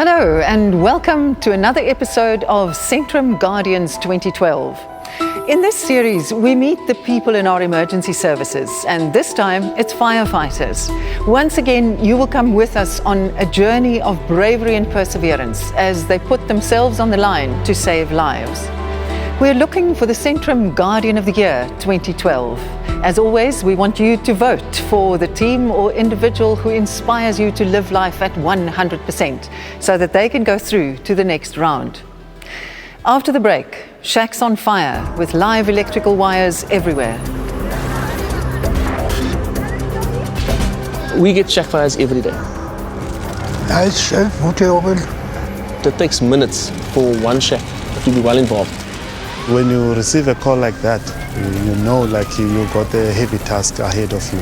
Hello and welcome to another episode of Centrum Guardians 2012. In this series, we meet the people in our emergency services, and this time it's firefighters. Once again, you will come with us on a journey of bravery and perseverance as they put themselves on the line to save lives. We're looking for the Centrum Guardian of the Year 2012. As always, we want you to vote for the team or individual who inspires you to live life at 100% so that they can go through to the next round. After the break, shacks on fire with live electrical wires everywhere. We get shack fires every day. It takes minutes for one shack to be well involved. When you receive a call like that, you know like you got a heavy task ahead of you.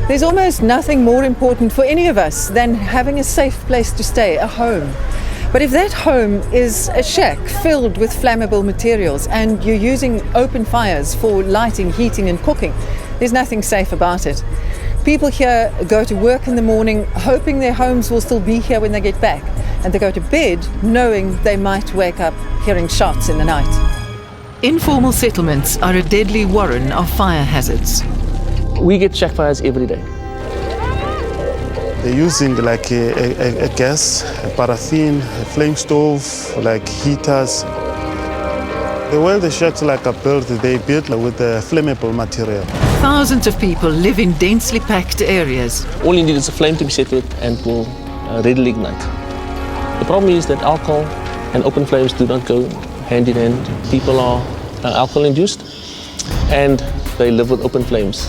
There's almost nothing more important for any of us than having a safe place to stay, a home. But if that home is a shack filled with flammable materials and you're using open fires for lighting, heating and cooking, there's nothing safe about it. People here go to work in the morning hoping their homes will still be here when they get back, and they go to bed knowing they might wake up hearing shots in the night. Informal settlements are a deadly warren of fire hazards. We get shack fires every day. They're using like a gas, a paraffin, a flame stove, like heaters. The way the shacks like are built, they built with a flammable material. Thousands of people live in densely packed areas. All you need is a flame to be set with and will readily ignite. The problem is that alcohol and open flames do not go hand in hand. People are alcohol induced and they live with open flames.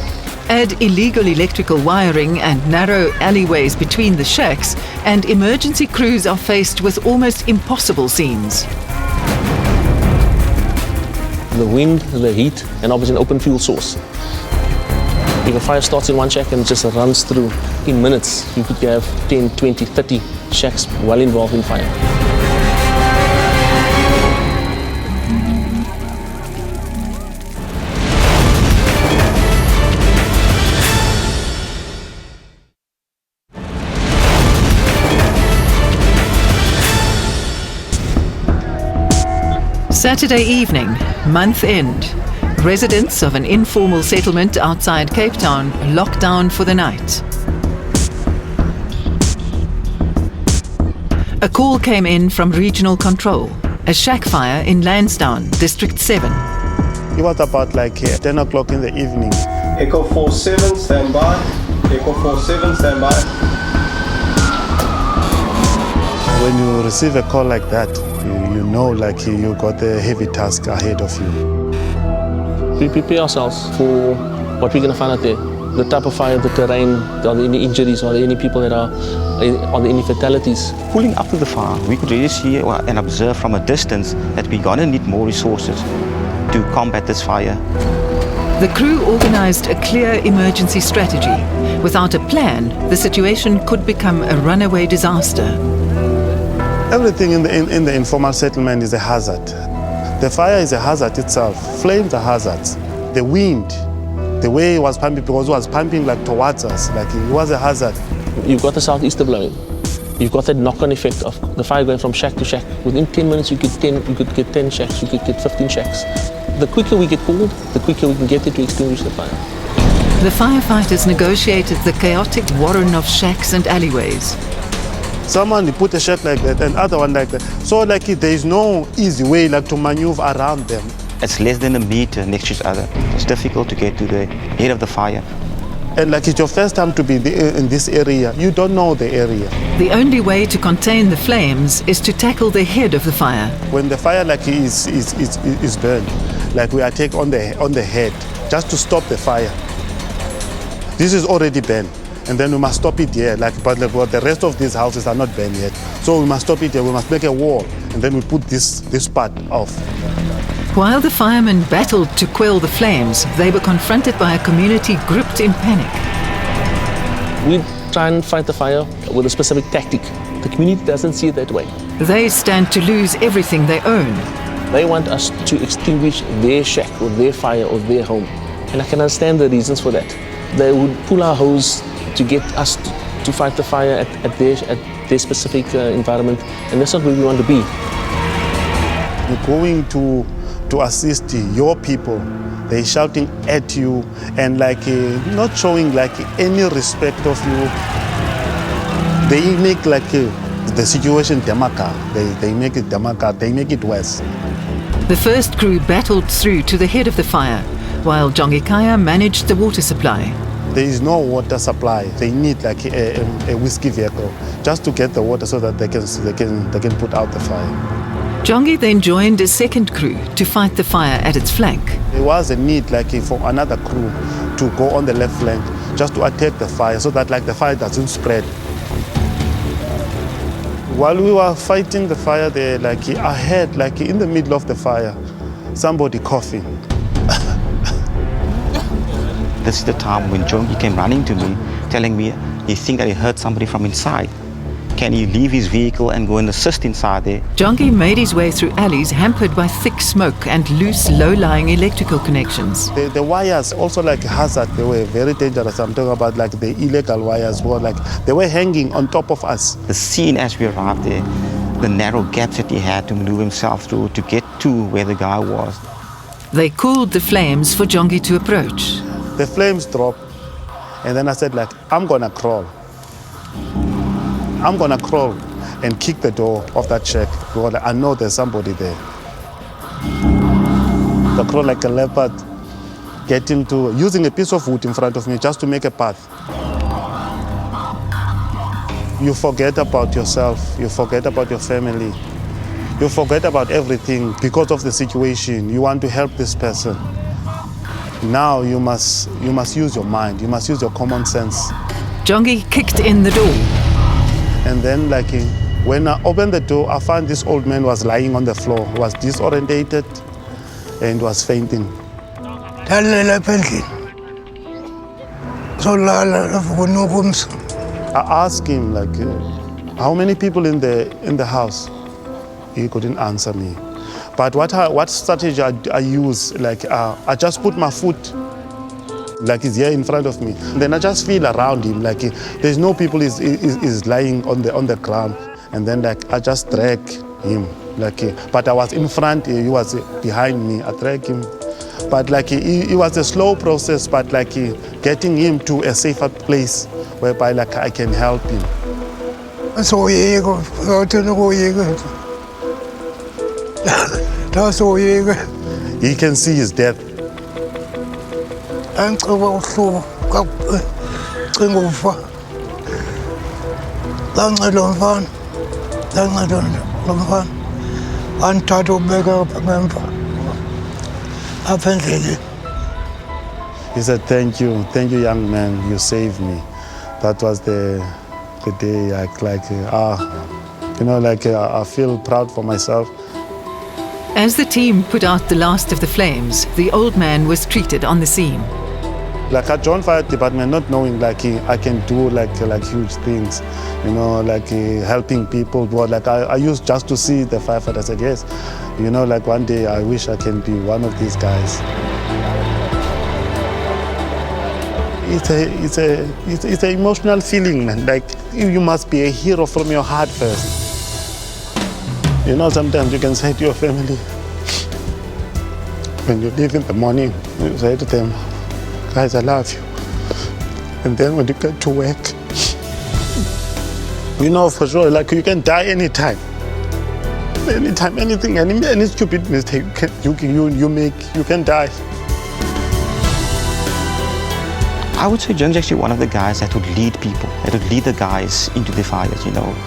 Add illegal electrical wiring and narrow alleyways between the shacks, and emergency crews are faced with almost impossible scenes. The wind, the heat, and obviously an open fuel source. If a fire starts in one shack and just runs through, in minutes you could have 10, 20, 30 shacks well involved in fire. Saturday evening, month end. Residents of an informal settlement outside Cape Town locked down for the night. A call came in from regional control. A shack fire in Lansdowne, District 7. It was about like 10 o'clock in the evening. Echo 47, stand by. Echo 47, stand by. When you receive a call like that, you know like you got a heavy task ahead of you. We prepare ourselves for what we're going to find out there. The type of fire, the terrain, are there any injuries, are there any people that are there any fatalities? Pulling up to the fire, we could really see and observe from a distance that we're going to need more resources to combat this fire. The crew organized a clear emergency strategy. Without a plan, the situation could become a runaway disaster. Everything in the informal settlement is a hazard. The fire is a hazard itself. Flames are hazards. The wind, the way it was pumping, because it was pumping like towards us, like it was a hazard. You've got the southeaster blowing. You've got that knock-on effect of the fire going from shack to shack. Within 10 minutes you could get 10 shacks, you could get 15 shacks. The quicker we get called, the quicker we can get there to extinguish the fire. The firefighters negotiated the chaotic warren of shacks and alleyways. Someone put a shack like that and other one like that. So like there is no easy way like to maneuver around them. It's less than a meter next to each other. It's difficult to get to the head of the fire. And like it's your first time to be in this area, you don't know the area. The only way to contain the flames is to tackle the head of the fire. When the fire like is burned, like we attack on the head just to stop the fire. This is already burned. And then we must stop it here, but the rest of these houses are not burned yet. So we must stop it here, we must make a wall, and then we put this part off. While the firemen battled to quell the flames, they were confronted by a community gripped in panic. We try and fight the fire with a specific tactic. The community doesn't see it that way. They stand to lose everything they own. They want us to extinguish their shack or their fire or their home. And I can understand the reasons for that. They would pull our hose to get us to fight the fire at their specific environment, and that's not where we want to be. You're going to assist your people. They're shouting at you and not showing any respect of you. They make the situation damaka. They make it damaka. They make it worse. The first crew battled through to the head of the fire, while Jongikaya managed the water supply. There is no water supply. They need a whiskey vehicle just to get the water so that they can put out the fire. Jongi then joined a second crew to fight the fire at its flank. There was a need for another crew to go on the left flank just to attack the fire so that the fire doesn't spread. While we were fighting the fire there, I heard in the middle of the fire somebody coughing. This is the time when Jongi came running to me, telling me he think that he heard somebody from inside. Can he leave his vehicle and go and assist inside there? Jongi made his way through alleys hampered by thick smoke and loose, low-lying electrical connections. The wires also hazard. They were very dangerous. I'm talking about the illegal wires. They were hanging on top of us. The scene as we arrived there, the narrow gaps that he had to maneuver himself through to get to where the guy was. They cooled the flames for Jongi to approach. The flames dropped, and then I said I'm gonna crawl. I'm gonna crawl and kick the door of that shack because I know there's somebody there. I crawl like a leopard, using a piece of wood in front of me just to make a path. You forget about yourself, you forget about your family, you forget about everything because of the situation. You want to help this person. Now you must use your mind, you must use your common sense. Jongi kicked in the door. And then when I opened the door, I found this old man was lying on the floor, was disorientated and was fainting. I asked him how many people in the house? He couldn't answer me. But what strategy I use, I just put my foot he's here in front of me. Then I just feel around him there's no people is lying on the ground. And then I just drag him but I was in front, he was behind me. I drag him, but it was a slow process. But getting him to a safer place whereby I can help him. He can see his death. He said, thank you, young man, you saved me. That was the day I feel proud for myself. As the team put out the last of the flames, the old man was treated on the scene. I joined fire department not knowing I can do huge things, helping people. But I used just to see the firefighter. I said, yes, one day I wish I can be one of these guys. It's an emotional feeling, man. You must be a hero from your heart first. Sometimes you can say to your family, when you leave in the morning, you say to them, guys, I love you. And then when you get to work, for sure, you can die anytime. Anytime, anything, any stupid mistake you make, you can die. I would say Jongi is actually one of the guys that would lead people, that would lead the guys into the fires.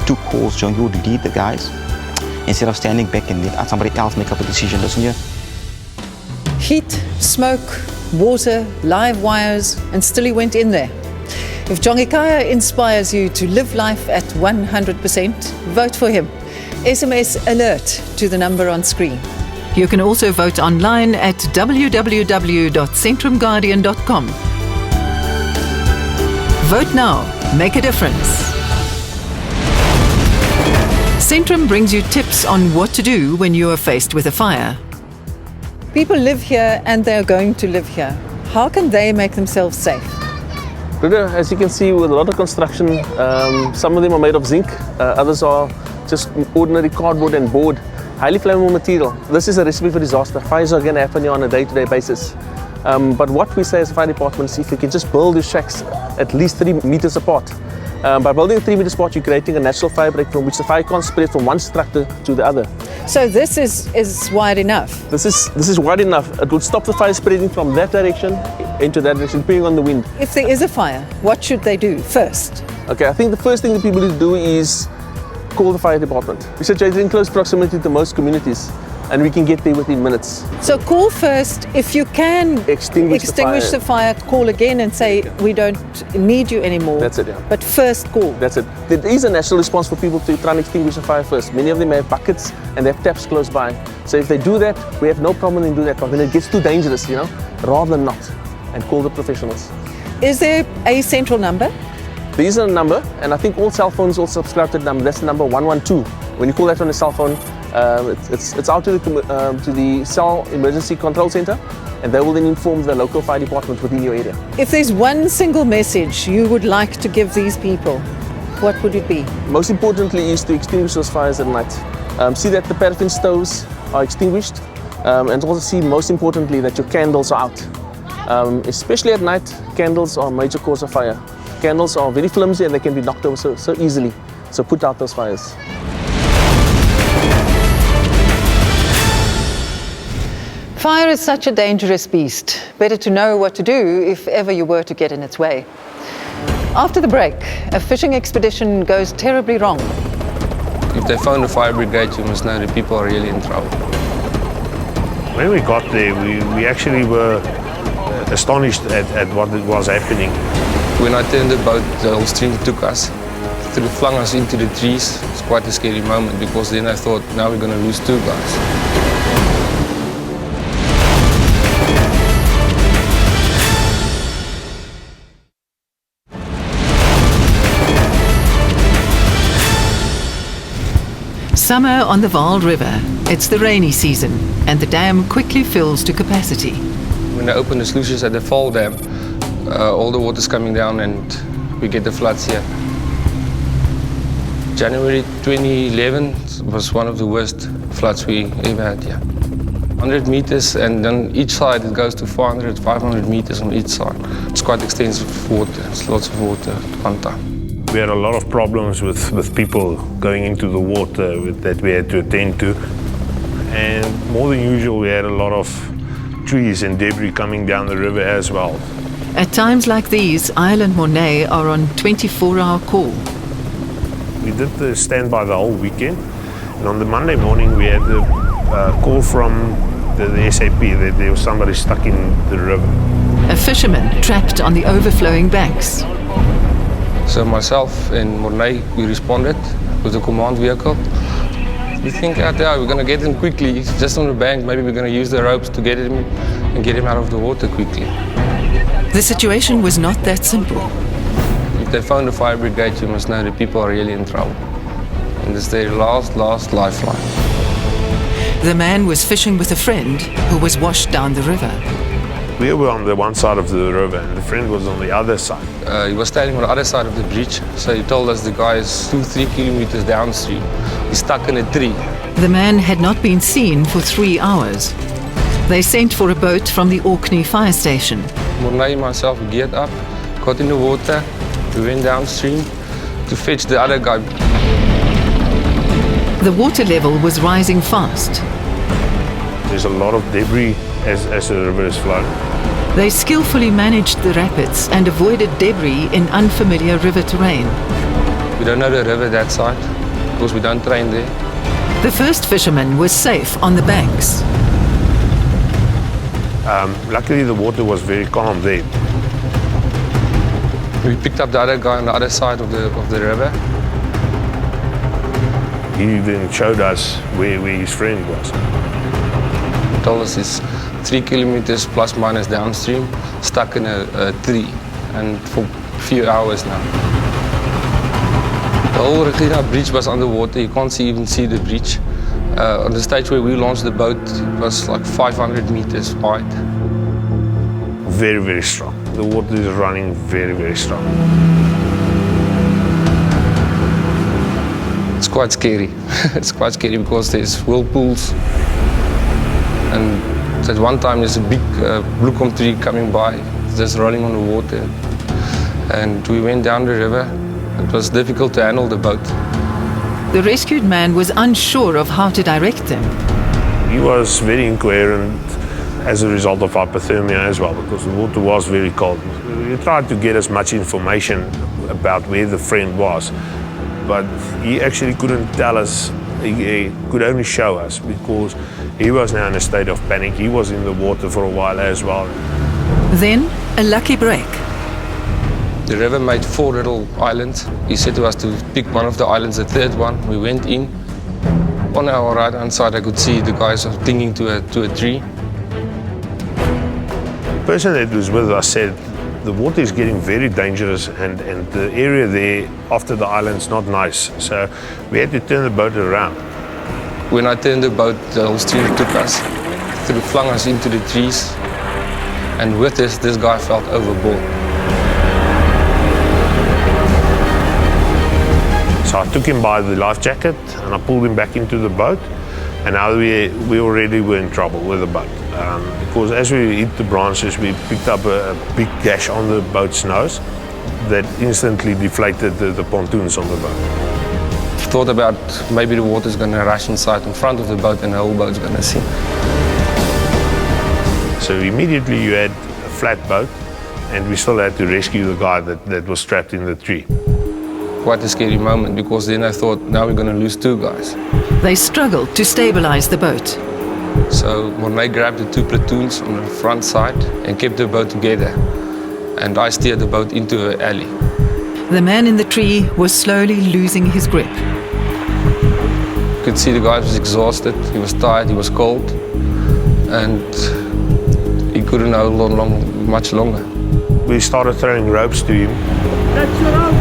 Two calls, Jongi would lead the guys instead of standing back and let somebody else make up a decision. Listen here. Heat, smoke, water, live wires, and still he went in there. If Jongikaya inspires you to live life at 100%, vote for him. SMS alert to the number on screen. You can also vote online at www.centrumguardian.com. Vote now. Make a difference. Centrum brings you tips on what to do when you are faced with a fire. People live here and they're going to live here. How can they make themselves safe? As you can see, with a lot of construction, some of them are made of zinc, others are just ordinary cardboard and board, highly flammable material. This is a recipe for disaster. Fires are going to happen here on a day-to-day basis. But what we say as a fire department is if you can just build your shacks at least 3 meters apart. By building a 3 meters apart, you're creating a natural fire break from which the fire can't spread from one structure to the other. So this is wide enough? This is wide enough. It would stop the fire spreading from that direction into that direction, depending on the wind. If there is a fire, what should they do first? Okay, I think the first thing that people need to do is call the fire department. We're situated in close proximity to most communities, and we can get there within minutes. So call first. If you can extinguish the fire, call again and say, we don't need you anymore. That's it, yeah. But first call. That's it. There is a natural response for people to try and extinguish the fire first. Many of them have buckets and they have taps close by. So if they do that, we have no problem in doing that. But when it gets too dangerous, rather than not, and call the professionals. Is there a central number? There is a number, and I think all cell phones all subscribe to the number. That's the number 112. When you call that on a cell phone, it's out to the cell emergency control center, and they will then inform the local fire department within your area. If there's one single message you would like to give these people, what would it be? Most importantly is to extinguish those fires at night. See that the paraffin stoves are extinguished, and also see most importantly that your candles are out. Especially at night, candles are a major cause of fire. Candles are very flimsy and they can be knocked over so easily. So put out those fires. Fire is such a dangerous beast. Better to know what to do if ever you were to get in its way. After the break, a fishing expedition goes terribly wrong. If they phone the fire brigade, you must know the people are really in trouble. When we got there, we actually were astonished at what was happening. When I turned the boat, the whole stream took us. It flung us into the trees. It's quite a scary moment because then I thought, now we're going to lose 2 guys. Summer on the Vaal River. It's the rainy season and the dam quickly fills to capacity. When they open the sluices at the Vaal Dam, all the water's coming down and we get the floods here. January 2011 was one of the worst floods we ever had here. 100 meters, and then each side it goes to 400, 500 meters on each side. It's quite extensive water, it's lots of water at one time. We had a lot of problems with people going into the water that we had to attend to. And more than usual, we had a lot of trees and debris coming down the river as well. At times like these, Island Mornay are on 24-hour call. We did the standby the whole weekend. And on the Monday morning, we had the call from the SAP that there was somebody stuck in the river. A fisherman trapped on the overflowing banks. So myself and Mornay, we responded with the command vehicle. We think out there, we're going to get him quickly. He's just on the bank. Maybe we're going to use the ropes to get him and get him out of the water quickly. The situation was not that simple. If they phone the fire brigade, you must know the people are really in trouble. And it's their last lifeline. The man was fishing with a friend who was washed down the river. We were on the one side of the river and the friend was on the other side. He was standing on the other side of the bridge, so he told us the guy is 2-3 kilometers downstream. He's stuck in a tree. The man had not been seen for 3 hours. They sent for a boat from the Orkney fire station. Mornay and myself geared up, got in the water, we went downstream to fetch the other guy. The water level was rising fast. There's a lot of debris as the river is flowing. They skillfully managed the rapids and avoided debris in unfamiliar river terrain. We don't know the river that side because we don't train there. The first fisherman was safe on the banks. Luckily the water was very calm there. We picked up the other guy on the other side of the river. He then showed us where his friend was. He told us he's 3 kilometers plus minus downstream, stuck in a tree, and for a few hours now. The whole Regina bridge was underwater. You can't even see the bridge. On the stage where we launched the boat, it was like 500 meters wide. Very, very strong. The water is running very, very strong. It's quite scary. It's quite scary because there's whirlpools. And at one time there's a big bluecom tree coming by, just rolling on the water. And we went down the river. It was difficult to handle the boat. The rescued man was unsure of how to direct them. He was very incoherent as a result of hypothermia as well, because the water was very cold. We tried to get as much information about where the friend was, but he actually couldn't tell us. He could only show us because he was now in a state of panic. He was in the water for a while as well. Then, a lucky break. The river made 4 little islands. He said to us to pick one of the islands, the third one. We went in. On our right-hand side, I could see the guys were clinging to a tree. The person that was with us said the water is getting very dangerous and the area there after the island's not nice. So we had to turn the boat around. When I turned the boat, the whole steer took us, flung us into the trees. And with this guy fell overboard. So I took him by the life jacket and I pulled him back into the boat. And now we already were in trouble with the boat. Because as we hit the branches, we picked up a big gash on the boat's nose that instantly deflated the pontoons on the boat. Thought about maybe the water's going to rush inside in front of the boat and the whole boat's going to sink. So immediately you had a flat boat and we still had to rescue the guy that was trapped in the tree. Quite a scary moment because then I thought, now we're going to lose 2 guys. They struggled to stabilize the boat. So Mornay grabbed the 2 platoons on the front side and kept the boat together. And I steered the boat into an alley. The man in the tree was slowly losing his grip. You could see the guy was exhausted, he was tired, he was cold. And he couldn't hold on much longer. We started throwing ropes to him. That's your rope.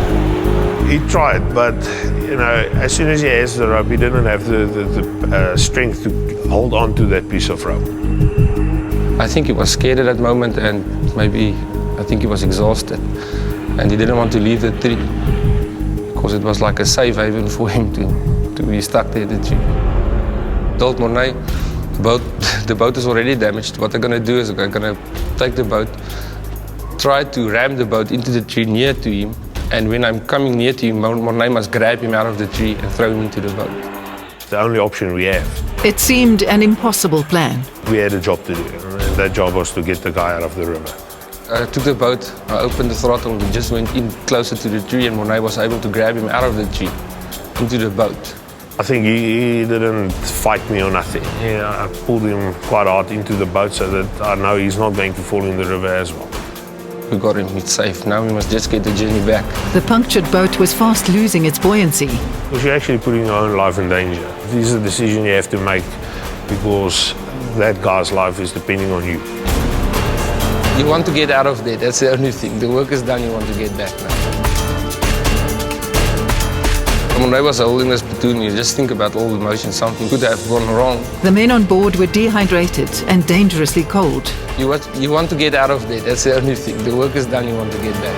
He tried, but you know, as soon as he has the rope, he didn't have the strength to hold on to that piece of rope. I think he was scared at that moment, and maybe I think he was exhausted, and he didn't want to leave the tree because it was like a safe haven for him to be stuck there at the tree. Told Mornay, the boat is already damaged. What they're going to do is they're going to take the boat, try to ram the boat into the tree near to him. And when I'm coming near to him, Mornay must grab him out of the tree and throw him into the boat. It's the only option we have. It seemed an impossible plan. We had a job to do, and that job was to get the guy out of the river. I took the boat, I opened the throttle, we just went in closer to the tree, and Mornay was able to grab him out of the tree into the boat. I think he didn't fight me or nothing. Yeah, I pulled him quite hard into the boat so that I know he's not going to fall in the river as well. We got him, it's safe. Now we must just get the journey back. The punctured boat was fast losing its buoyancy. Because you're actually putting your own life in danger. This is a decision you have to make because that guy's life is depending on you. You want to get out of there, that's the only thing. The work is done, you want to get back now. When I was holding this platoon, you just think about all the emotions. Something could have gone wrong. The men on board were dehydrated and dangerously cold. You want to get out of there, that's the only thing. The work is done, you want to get back.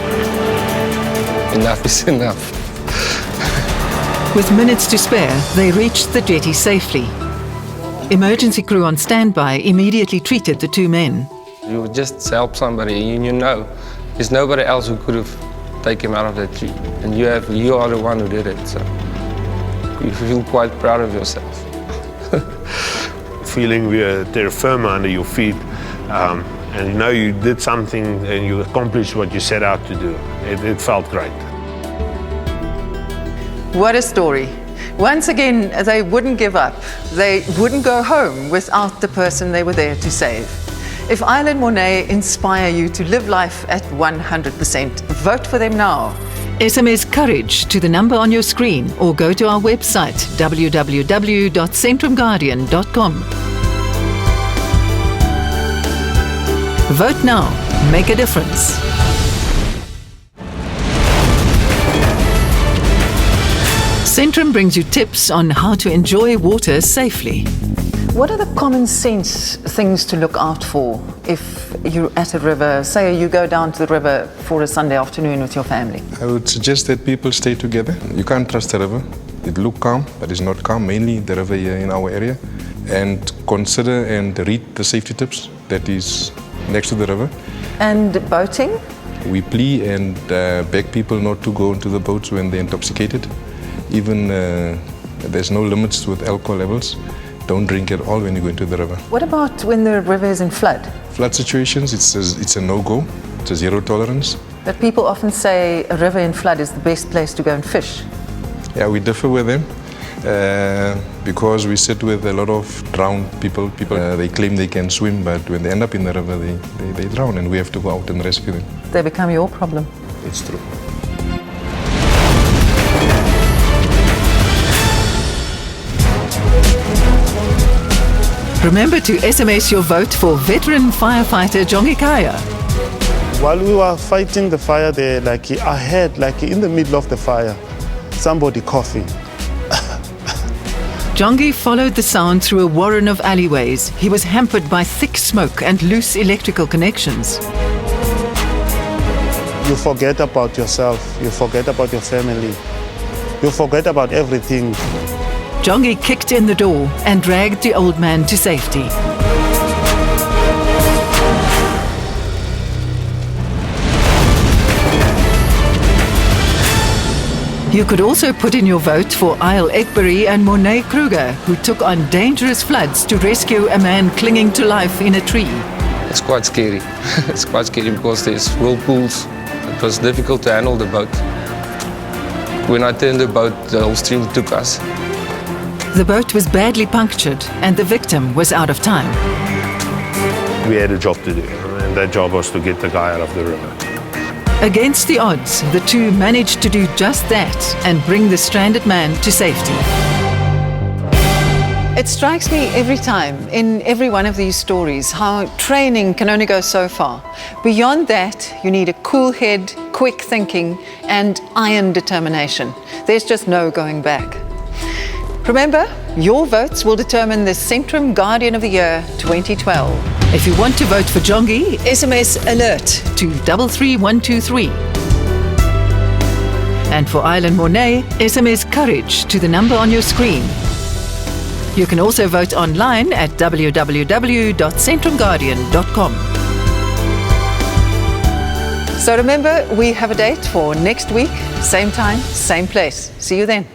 Enough is enough. With minutes to spare, they reached the jetty safely. Emergency crew on standby immediately treated the 2 men. You would just help somebody, and you know there's nobody else who could have taken him out of that tree. And you are the one who did it, so you feel quite proud of yourself. Feeling terra firma under your feet, and you know you did something and you accomplished what you set out to do. It felt great. What a story. Once again, they wouldn't give up. They wouldn't go home without the person they were there to save. If Island Mornay inspire you to live life at 100%, vote for them now. SMS courage to the number on your screen or go to our website www.centrumguardian.com. Vote now. Make a difference. Centrum brings you tips on how to enjoy water safely. What are the common sense things to look out for if you're at a river? Say you go down to the river for a Sunday afternoon with your family. I would suggest that people stay together. You can't trust the river. It looks calm, but it's not calm, mainly the river here in our area. And consider and read the safety tips that is next to the river. And boating? We plea and beg people not to go into the boats when they're intoxicated. Even there's no limits with alcohol levels. Don't drink at all when you go into the river. What about when the river is in flood? Flood situations, it's a no-go. It's a zero tolerance. But people often say a river in flood is the best place to go and fish. Yeah, we differ with them because we sit with a lot of drowned people. They claim they can swim, but when they end up in the river, they drown, and we have to go out and rescue them. They become your problem. It's true. Remember to SMS your vote for veteran firefighter Jongi Kaya. While we were fighting the fire there, I heard, in the middle of the fire, somebody coughing. Jongi followed the sound through a warren of alleyways. He was hampered by thick smoke and loose electrical connections. You forget about yourself, you forget about your family, you forget about everything. Jongi kicked in the door and dragged the old man to safety. You could also put in your vote for Isle Ekbury and Monet Kruger, who took on dangerous floods to rescue a man clinging to life in a tree. It's quite scary. It's quite scary because there's whirlpools. It was difficult to handle the boat. When I turned the boat, the whole stream took us. The boat was badly punctured and the victim was out of time. We had a job to do, and that job was to get the guy out of the river. Against the odds, the two managed to do just that and bring the stranded man to safety. It strikes me every time, in every one of these stories, how training can only go so far. Beyond that, you need a cool head, quick thinking, and iron determination. There's just no going back. Remember, your votes will determine the Centrum Guardian of the Year 2012. If you want to vote for Jongi, SMS alert to 33123. And for Island Monet, SMS courage to the number on your screen. You can also vote online at www.centrumguardian.com. So remember, we have a date for next week, same time, same place. See you then.